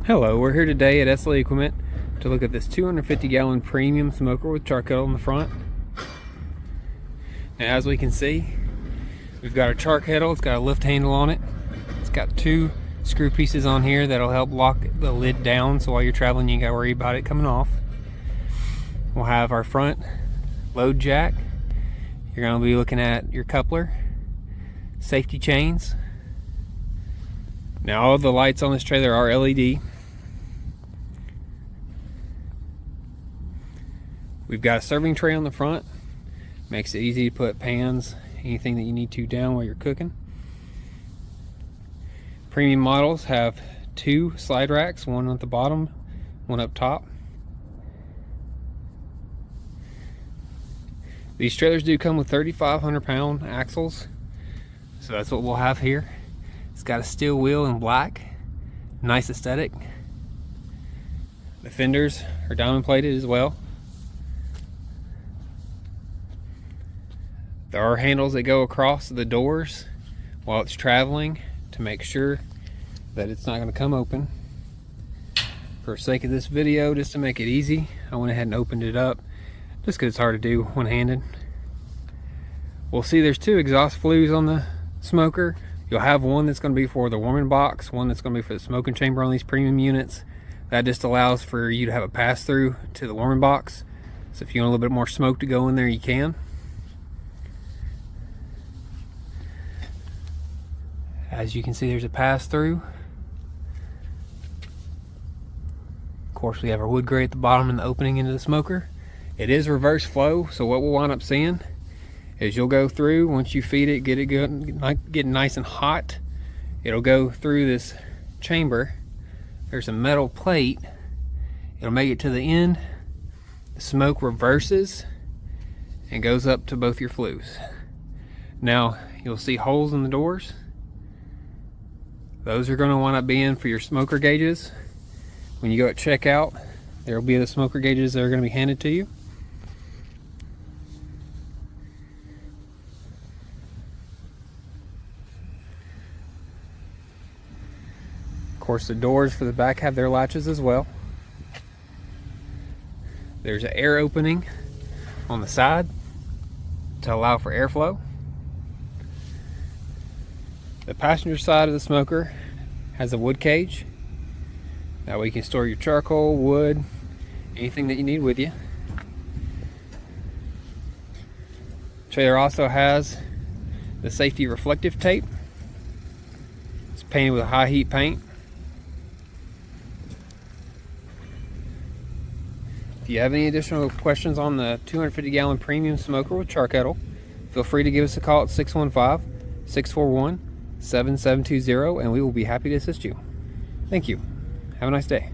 Hello, we're here today at SLA Equipment to look at this 250-gallon premium smoker with Charkettle in the front. And as we can see, we've got our Charkettle. It's got a lift handle on it. It's got two screw pieces on here that'll help lock the lid down, so while you're traveling you ain't gotta worry about it coming off. We'll have our front load jack. You're gonna be looking at your coupler, safety chains. Now all the lights on this trailer are LED. We've got a serving tray on the front. Makes it easy to put pans, anything that you need to down while you're cooking. Premium models have two slide racks, one at the bottom, one up top. These trailers do come with 3,500-pound axles, so that's what we'll have here. It's got a steel wheel in black, nice aesthetic. The fenders are diamond plated as well. There are handles that go across the doors while it's traveling to make sure that it's not going to come open. For the sake of this video, just to make it easy, I went ahead and opened it up just because it's hard to do one-handed. We'll see there's two exhaust flues on the smoker. You'll have one that's going to be for the warming box, one that's going to be for the smoking chamber on these premium units. That just allows for you to have a pass-through to the warming box. So if you want a little bit more smoke to go in there, you can. As you can see, there's a pass-through. Of course, we have our wood grate at the bottom and the opening into the smoker. It is reverse flow, so what we'll wind up seeing is you'll go through, once you feed it, get it good, get nice and hot, it'll go through this chamber. There's a metal plate. It'll make it to the end. The smoke reverses and goes up to both your flues. Now, you'll see holes in the doors. Those are going to wind up being for your smoker gauges. When you go at checkout, there will be the smoker gauges that are going to be handed to you. Of course, the doors for the back have their latches as well. There's an air opening on the side to allow for airflow. The passenger side of the smoker has a wood cage. That way you can store your charcoal, wood, anything that you need with you. Trailer also has the safety reflective tape. It's painted with a high heat paint. If you have any additional questions on the 250-gallon premium smoker with Charkettle, feel free to give us a call at 615-641-7720 and we will be happy to assist you. Thank you. Have a nice day.